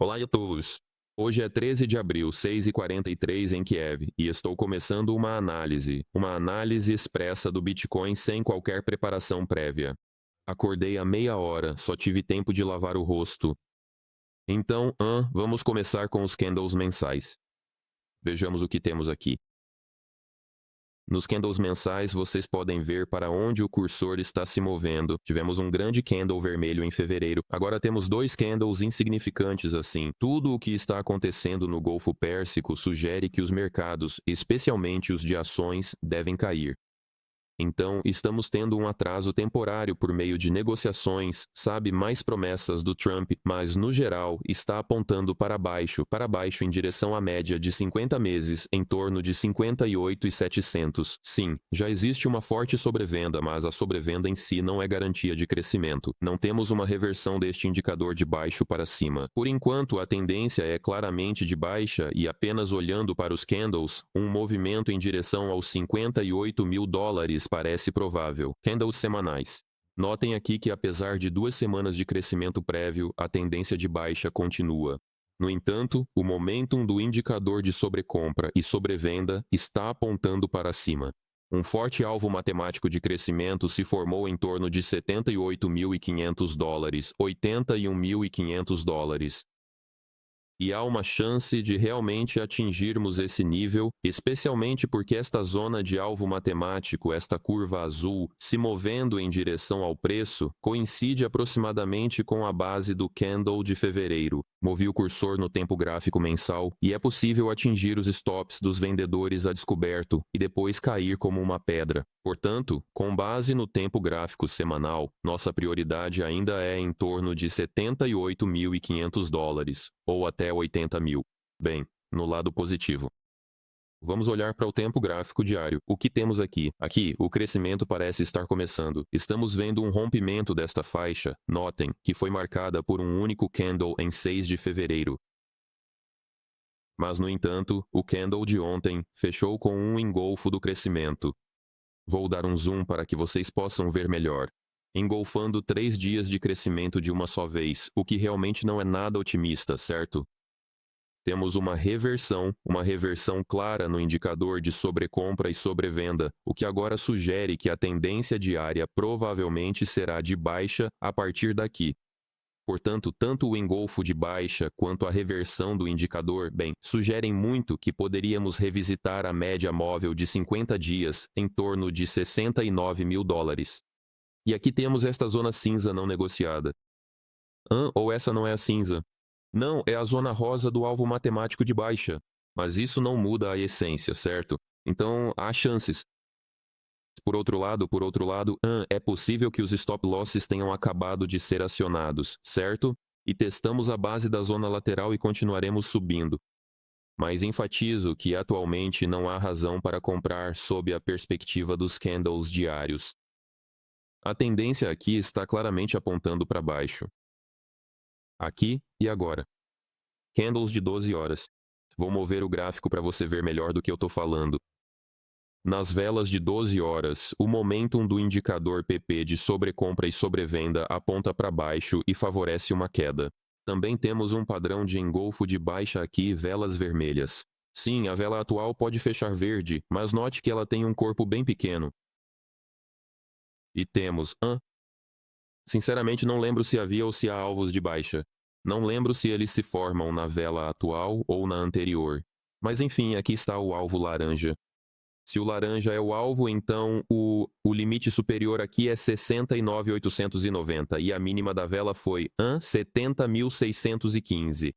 Olá a todos. Hoje é 13 de abril, 6h43 em Kiev, e estou começando uma análise expressa do Bitcoin sem qualquer preparação prévia. Acordei há meia hora, só tive tempo de lavar o rosto. Então, vamos começar com os candles mensais. Vejamos o que temos aqui. Nos candles mensais, vocês podem ver para onde o cursor está se movendo. Tivemos um grande candle vermelho em fevereiro. Agora temos dois candles insignificantes assim. Tudo o que está acontecendo no Golfo Pérsico sugere que os mercados, especialmente os de ações, devem cair. Então, estamos tendo um atraso temporário por meio de negociações, mais promessas do Trump, mas no geral está apontando para baixo em direção à média de 50 meses, em torno de 58.700. Sim, já existe uma forte sobrevenda, mas a sobrevenda em si não é garantia de crescimento. Não temos uma reversão deste indicador de baixo para cima. Por enquanto, a tendência é claramente de baixa e apenas olhando para os candles, um movimento em direção aos 58 mil dólares parece provável. Candles semanais. Notem aqui que apesar de 2 semanas de crescimento prévio, a tendência de baixa continua. No entanto, o momentum do indicador de sobrecompra e sobrevenda está apontando para cima. Um forte alvo matemático de crescimento se formou em torno de 78.500 dólares, 81.500 dólares. E há uma chance de realmente atingirmos esse nível, especialmente porque esta zona de alvo matemático, esta curva azul, se movendo em direção ao preço, coincide aproximadamente com a base do candle de fevereiro. Movi o cursor no tempo gráfico mensal e é possível atingir os stops dos vendedores a descoberto e depois cair como uma pedra. Portanto, com base no tempo gráfico semanal, nossa prioridade ainda é em torno de 78.500 dólares, ou até 80 mil. Bem, no lado positivo. Vamos olhar para o tempo gráfico diário. O que temos aqui? Aqui, o crescimento parece estar começando. Estamos vendo um rompimento desta faixa, notem, que foi marcada por um único candle em 6 de fevereiro. Mas, no entanto, o candle de ontem fechou com um engolfo do crescimento. Vou dar um zoom para que vocês possam ver melhor. Engolfando 3 dias de crescimento de uma só vez, o que realmente não é nada otimista, certo? Temos uma reversão clara no indicador de sobrecompra e sobrevenda, o que agora sugere que a tendência diária provavelmente será de baixa a partir daqui. Portanto, tanto o engolfo de baixa quanto a reversão do indicador, sugerem muito que poderíamos revisitar a média móvel de 50 dias em torno de 69 mil dólares. E aqui temos esta zona cinza não negociada. Ou essa não é a cinza? Não, é a zona rosa do alvo matemático de baixa. Mas isso não muda a essência, certo? Então, há chances. Por outro lado, é possível que os stop losses tenham acabado de ser acionados, certo? E testamos a base da zona lateral e continuaremos subindo. Mas enfatizo que atualmente não há razão para comprar sob a perspectiva dos candles diários. A tendência aqui está claramente apontando para baixo. Aqui e agora. Candles de 12 horas. Vou mover o gráfico para você ver melhor do que eu estou falando. Nas velas de 12 horas, o momentum do indicador PP de sobrecompra e sobrevenda aponta para baixo e favorece uma queda. Também temos um padrão de engolfo de baixa aqui e velas vermelhas. Sim, a vela atual pode fechar verde, mas note que ela tem um corpo bem pequeno. E temos, Sinceramente não lembro se havia ou se há alvos de baixa. Não lembro se eles se formam na vela atual ou na anterior. Mas enfim, aqui está o alvo laranja. Se o laranja é o alvo, então o limite superior aqui é 69.890 e a mínima da vela foi 70.615.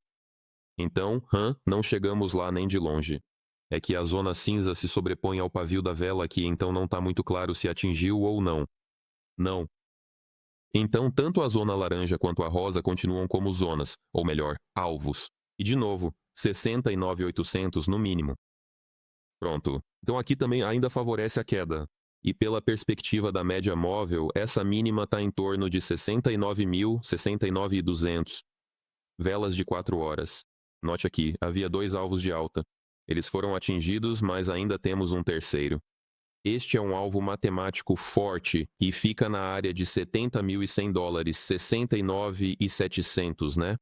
Então, não chegamos lá nem de longe. É que a zona cinza se sobrepõe ao pavio da vela aqui, então não está muito claro se atingiu ou não. Não. Então, tanto a zona laranja quanto a rosa continuam como zonas, ou melhor, alvos. E de novo, 69.800 no mínimo. Pronto. Então aqui também ainda favorece a queda. E pela perspectiva da média móvel, essa mínima está em torno de 69.000, 69.200. Velas de 4 horas. Note aqui, havia 2 alvos de alta. Eles foram atingidos, mas ainda temos um terceiro. Este é um alvo matemático forte e fica na área de 70.100 dólares, 69.700, né?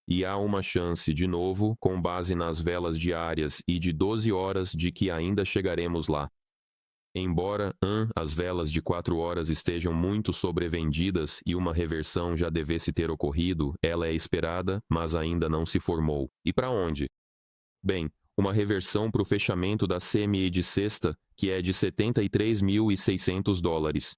E há uma chance, de novo, com base nas velas diárias e de 12 horas, de que ainda chegaremos lá. Embora as velas de 4 horas estejam muito sobrevendidas e uma reversão já devesse ter ocorrido, ela é esperada, mas ainda não se formou. E para onde? Bem, uma reversão para o fechamento da CME de sexta, que é de $73.600.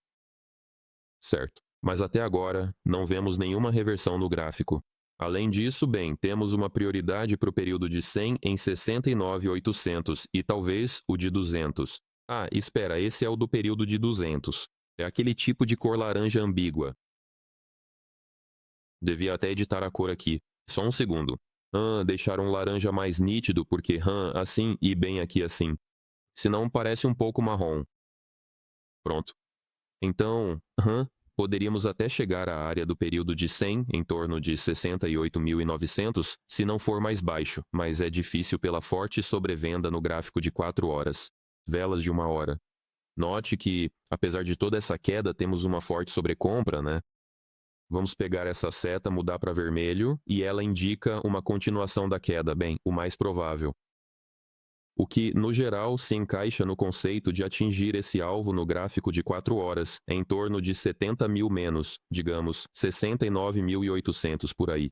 Certo. Mas até agora, não vemos nenhuma reversão no gráfico. Além disso, bem, temos uma prioridade para o período de 100 em 69.800 e talvez o de 200. Ah, espera, esse é o do período de 200. É aquele tipo de cor laranja ambígua. Devia até editar a cor aqui. Só um segundo. Deixar um laranja mais nítido porque, assim e bem aqui assim. Senão parece um pouco marrom. Pronto. Então, poderíamos até chegar à área do período de 100, em torno de 68.900, se não for mais baixo, mas é difícil pela forte sobrevenda no gráfico de 4 horas. Velas de 1 hora. Note que, apesar de toda essa queda, temos uma forte sobrecompra, né? Vamos pegar essa seta, mudar para vermelho, e ela indica uma continuação da queda, bem, o mais provável. O que, no geral, se encaixa no conceito de atingir esse alvo no gráfico de 4 horas, em torno de 70 mil menos, digamos, 69.800 por aí.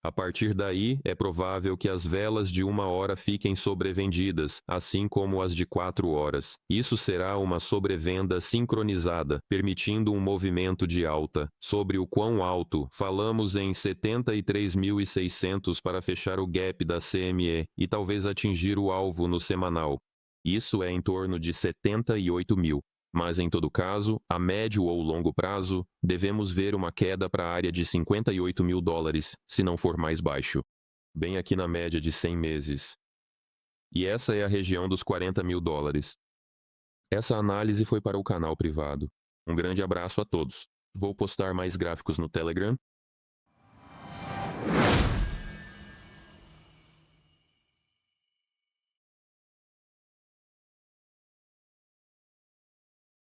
A partir daí, é provável que as velas de 1 hora fiquem sobrevendidas, assim como as de 4 horas. Isso será uma sobrevenda sincronizada, permitindo um movimento de alta. Sobre o quão alto, falamos em 73.600 para fechar o gap da CME e talvez atingir o alvo no semanal. Isso é em torno de 78 mil. Mas, em todo caso, a médio ou longo prazo, devemos ver uma queda para a área de 58 mil dólares, se não for mais baixo. Bem aqui na média de 100 meses. E essa é a região dos 40 mil dólares. Essa análise foi para o canal privado. Um grande abraço a todos. Vou postar mais gráficos no Telegram